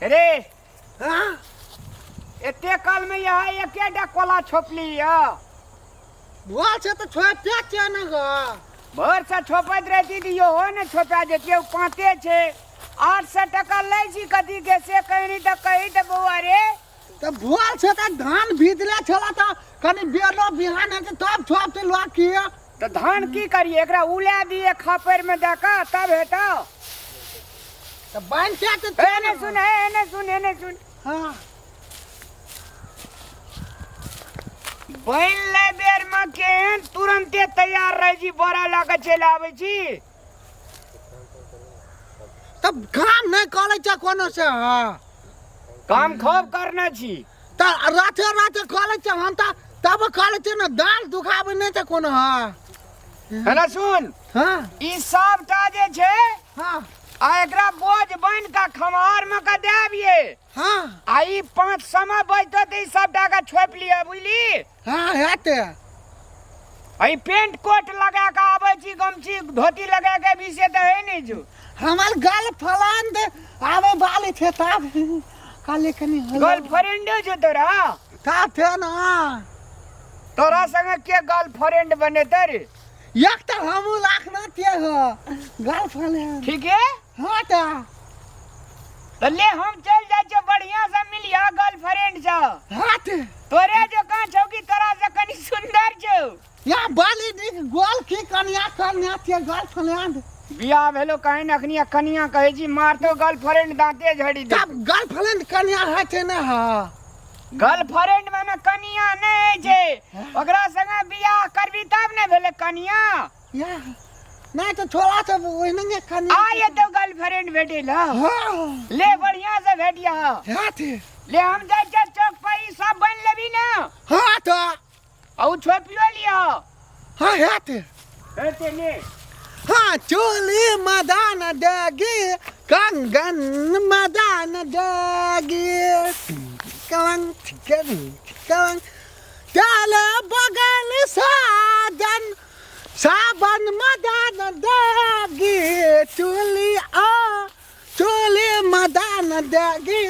अरे हाँ एते काल में यह एकेटा कोला छोपली है। बोल से तो छोड़ क्या न गो भर से छोपत रहती थी यो हो न छोपा देती पाते छे 800 टका लै छी कथी के से कहीं तो कही तो बउआ रे तो बोल से तो धान भीजले छला तो कनी बेलो बिहान है तब छोप ते लोग किए तो धान की करिए एकरा उला दिए खापर में देका तब हेता। तो बन क्या तो एने सुन हां बन ले बेर में के तुरंते तैयार रह जी बोरा लाके चल आवे छी। तब काम नहीं करे छ कोनो से काम खूब करना छी त राते करे छ हम तब करे छ न दाल दुखाबे नहीं छ कोनो है ना सुन हां ई सबटा जे छे हां आ एकरा बोझ बन का खमार में का देबिए। हां आई 5 समय बजतो त ई सबटा का छोप लिया बुझली। हां हेते आई पेंट कोट लगा के आवे छी गमछी धोती लगा के भी से तो है नहीं जो हमार गाल फलान दे आवे वाले थे तब काले कनी गर्लफ्रेंड जो तोरा था थे ना तोरा संगे के गर्लफ्रेंड बने तेरे एक तो हम लाखना थे हो गाल फलान ठीक है। हां ता तो ले हम चल जाए छे बढ़िया से मिलिया गर्लफ्रेंड से हाथ तोरे जो का छौकी तोरा से कनी सुंदर छौ या बाली देख गोल की कन्या थे गाल फलान बियाह भेलो कहीं अखनी कनिया कहे जी मार तो गर्लफ्रेंड दांते झड़ी दे। तब गाल फलान कन्या है थे ना हां गर्लफ्रेंड में ना कनिया नहीं छे ओकरा संगे बियाह करबी तब ने भेले कनिया या नहीं तो छोड़ा तो ओइने कन्या आये तो गर्लफ्रेंड भेटेला हां ले बढ़िया से भेटिया हाथ ले हम जाय छे चौक पर ई सब बन लेबी ना हां तो औ छोपियो लियो हां हाथ एते ले हाँ चोली मदान देगी कंगन मदान देगी कलंग चले बगल साजन साबन मदान देगी चोली मदान देगी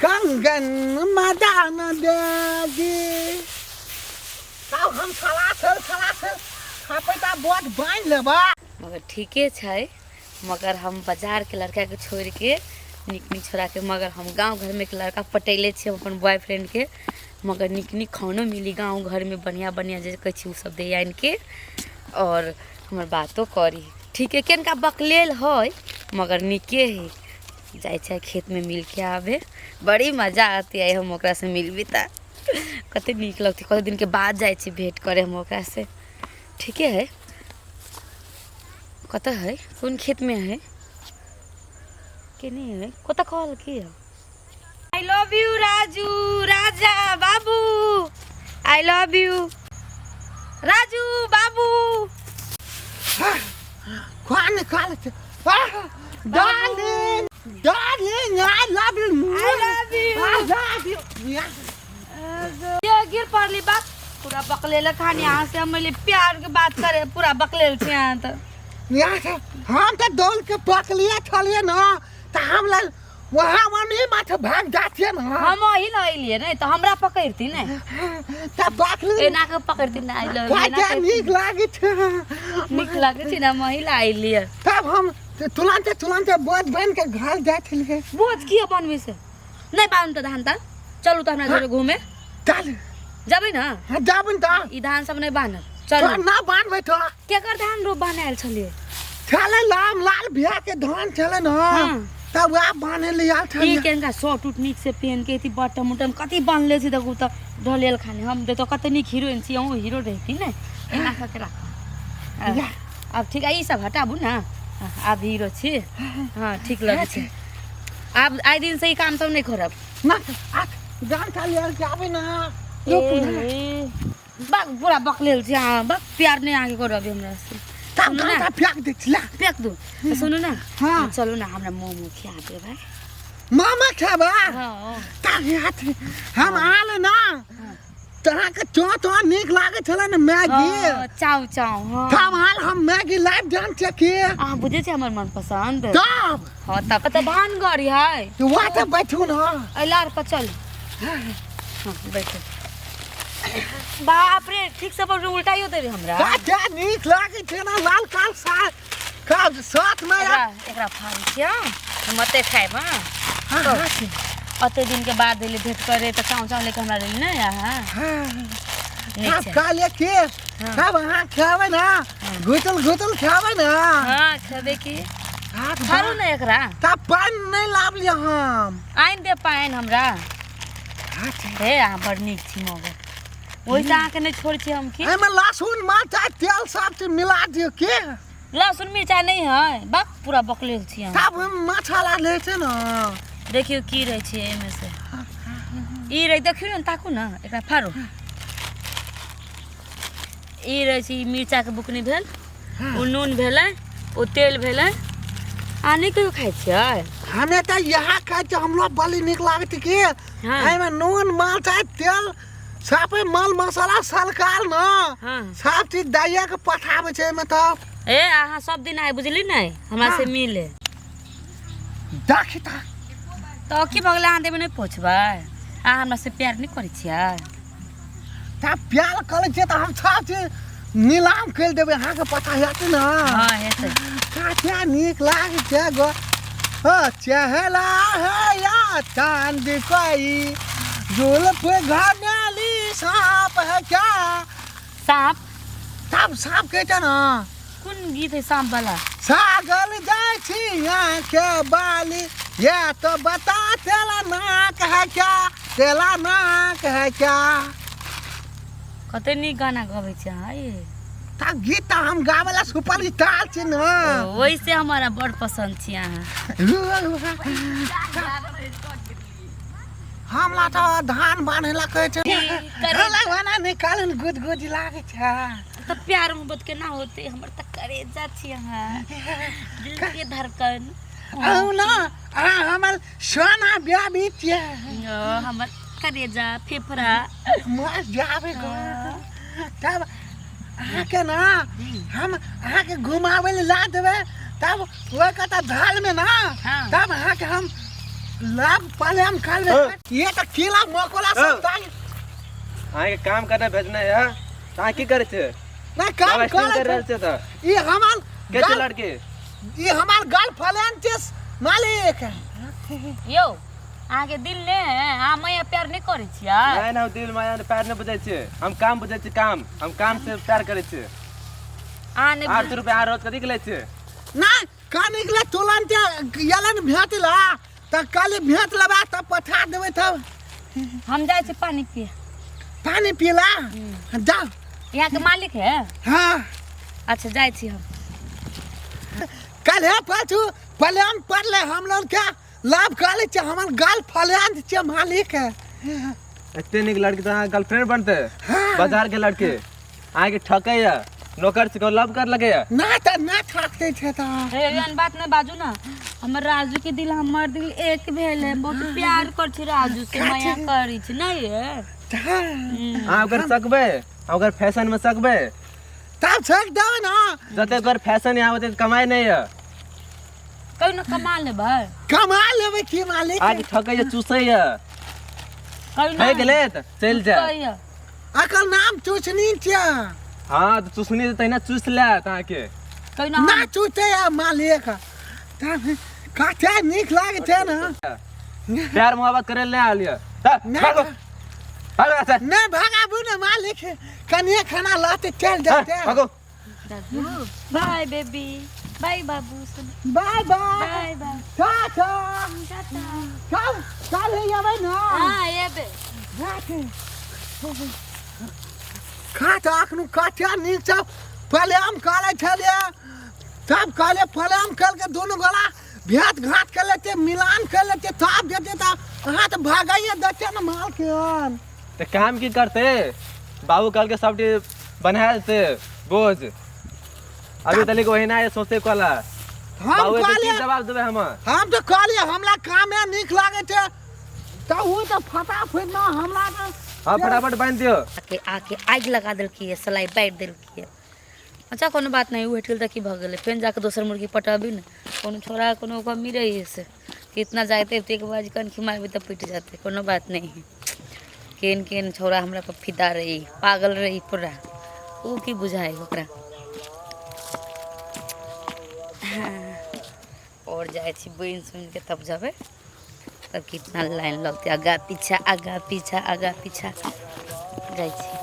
कंगन मदान देगी तब हम खलास खापैता बहुत बांध लेबा मगर ठीके छै मगर हम बाजार के लड़का के छोड़ के निक छोड़ा के मगर हम गांव घर में एक लड़का पटेले छी अपन बॉयफ्रेंड के मगर निक खानो मिली गांव घर में बढ़िया बढ़िया जे कहै छी उ सब दे आइन के और हमर बातो करी ठीक है केनका बकलेल है मगर निके है जाय छै खेत में मिल के आवे बड़ी मजा आती है हम ओकरा से मिलबी त कते निक लगती कते दिन के बाद जाय छी भेंट करे हम ओकरा से ठीक है। कत है कौन खेत में है के नहीं है कत कॉल किया I love you Raju Raja बाबू आई लव यू राजू बाबू कौन निकाल darling darling I love you I love you ये गिर पड़ली बात पूरा बकलेल खाने यहाँ से हम प्यार के बात करे पूरा बकलेल छे यहाँ तो हम तो दौड़ के पकलिए छलिए ना तो हम लोग वहाँ मनी माथे भाग जाते ना हम वही लइलिए नहीं तो हमरा पकड़ती नहीं तब पकली एना के पकड़ती ना आई लव क्या नीक लागे छे निक लागे छी ना महिला आइलिए तब हम तुरंत बोझ बन के घर जाते लिए बोझ किए बनबे से नहीं बांध तो धान ता चलू तो हमरा जोरे घूमे चल जबै ना जाबन ता ई धान सब नहीं बांध चल ना बांधबे तो के कर धान रो बांधल छलिए चले लाम लाल बिया के धान चले ना तब आप बांधे लिया था ठीक है इनका शॉर्ट उट निक से पहन के थी बटन मुटन कति बांध ले छी देखो तो ढलेल खाने हम दे तो कते निक हीरोइन छी हम हीरो रहती ना एना का के रख अब ठीक है ई सब हटाबू ना अब हीरो छी हां ठीक लगे छी अब आइ दिन से ही काम सब नहीं करब ना जान चलिए जाबे ना बक पूरा बकलेल छी हां बक प्यार नहीं आगे करब हमरा से तब ना फेंक दे छिला फेंक दू तो सुनो ना हाँ चलो ना हमरा मोमो खिया दे भाई मामा खाबा हां तब याद हम आले ना तोरा के चो नीक लागे छले न मैगी चाउ चाउ हाँ तब हाल हम मैगी लाइव जान छे के अहाँ बुझे छे हमर मन पसंद तब हाँ तब तो धान गड़ी है तू वाटे बैठू न अलार पर चल हाँ बैठो बाप रे ठीक से पर उल्टा ही होते रे हमरा का नीक लागे छे ना लाल काल साथ में एकरा फाड़ी क्या मते खाइब हां अते दिन के बाद ले भेंट करे त चाउ चाउ लेके हमरा ले ना अब काले के सब हां खावे ना घुटल खावे ना हां खाबे की खारू ना एकरा तब पान नहीं लाभ लिया हम आइन दे पाइन हमरा हे आ बड़ नीक छी मगर ओइ ता के नहीं छोड़ छी हम की एमे लहसुन मरचा तेल सब चीज मिला दियो के लहसुन मिर्चा नहीं है बक पूरा बकले छी हम तब मसाला ले छे ना देखियो की रहे छे एमे से ई रहे देखियो न ताकू न एकरा फाड़ो ई रहे छी मिर्चा के बुकनी भेल ओ नून भेलै ओ तेल भेलै आ नहीं कहियो खाइ छियै हमें तो यहाँ खाए छे हमरो बड़ी निक लागत के एमे नून मरचा तेल सब माल मसाला सरकार न हां सब चीज दैया के पठावे छे एमे तो ए अहाँ सब दिन आइ बुझली नहीं हमरा से मिले देखी ता तो की भगला आंदे में नहीं पहुंचबै आ हमरा से प्यार नहीं करै छियै ता प्यार करे छे त हम सब चीज नीलाम कर देबे अहाँ के पता हेतै न हां हेतै क्या नीक लागे छे गो चहला है या चांद कोई जुल्फ घनाली सांप है क्या सांप तब सांप कहते ना कौन गीत है सांप वाला सागल जाय छी आंखे बाली ये तो बता तेला नाक है क्या तेला नाक है क्या कते नी गाना गाबै छै हां ये तब गीत हम गावेला सुपर स्टार छी न वैसे हमारा बड़ पसंद छी अहाँ हमला तो धान बानेला कहै छै हमरा वाला निकालन गुदगुदी लागे छै तो प्यार मोहब्बत के ना होते हमर त करेजा छी अहाँ दिल के धड़कन औ ना आ हमर सोना ब्याबी छै हमर करेजा फेफड़ा मर जावे गो तब अहाँ के ना हम अहाँ के घुमावे ला देबे तब वो कता धाल में ना तब अहाँ के हम लाभ पहले हम कर ले ये तो किला मकोला सब ताई अहाँ के काम करने भेजना है अहाँ की करे छे ना काम कर रहल छे त ये हमार के छे लड़के ये हमार गर्लफ्रेंड छे मालिक यो अहाँ के दिल ने आ मैं प्यार नहीं करे छियै नहीं ना दिल माया ने प्यार नहीं बुझै छे हम काम बुझै छे काम हम काम से प्यार करे छे आ ने 800 रुपया रोज कदी के ले छे ना का निकले तुरंत यलन भेटला त काले भेट लबा तब पठा देबे तब हम जाय छी पानी पिए पानी पीला जा यहाँ के मालिक है हां अच्छा जाय छी हम कल है पाछू प्लान पड़ले हम लोग क्या लाभ काले छ हमर गर्लफ्रेंड छ मालिक है इतने निक लड़की तो अहाँ गर्लफ्रेंड बनते हाँ। बाजार के लड़के अहाँ के ठकै या नौकर से लव कर लगे या ना त ना ठकते छ त हे एहन बात नहीं बाजू ना हमर राजू के दिल हमर दिल एक भेल है बहुत प्यार कर छी राजू से माया करी छी नहीं है अहाँ ओकर सकबे ओकर फैशन में सकबे तब छक देबे ना जते ओकर फैशन यहाँ होते कमाई नहीं है कहीं ना कमा ले भाई कमा लेबे की मालिक आज ठकै या चूसै या कहीं ना है गेले त चल जा अकर नाम चूसनी छ हां तो चूसनी त तैना चूस ले ता के कहीं ना ना चूते या मालिक तब काटे निक लागे छ ना प्यार मोहब्बत करे ले आलिया ना भागो भागो ऐसे नहीं भागाबू ना मालिक कनिया खाना लाते चल जाते भागो बाय बेबी बाय बाबू बाय बाय बाय बाय टाटा टाटा चल चल ये ना हां ये बे जाते खाता अखनु काटिया नीक छ पहले हम काले छलिए तब काले पहले हम कल के दोनों गला भेंट घाट कर लेते मिलान कर लेते तब देते त अहाँ तो भागाइए देते ना माल के तो काम की करते बाबू कल के सब बना देते बोझ अभी तक वही ना सोचे कला हम बाबू के काले की जवाब देबे हम तो काले हमला काम में निक लागे छे त वो तो फटाफट ना हमला तो हाँ फटाफट बांध दियो। आके आके आगि लगा देलकी है, सलाई बाँटि देलकी है। अच्छा कोनो बात नहीं, उठल तक की भऽ गेलै, फेर जाके दोसर मुर्गी पटबी ने। कोनो छोड़ा कोनो कमी रही है से कितना जाते तो एक बार कनखी मारबी तो पिट जाते, कोनो बात नहीं है। केन केन छोड़ा हमरा पर फिदा रही, पागल रही पूरा, वो की बुझाए ओकरा। और जाए छी बन सुन के तब जाबे, तब कितना लाइन लगते, आगा पीछा आगा पीछा आगा पीछा जाए छी।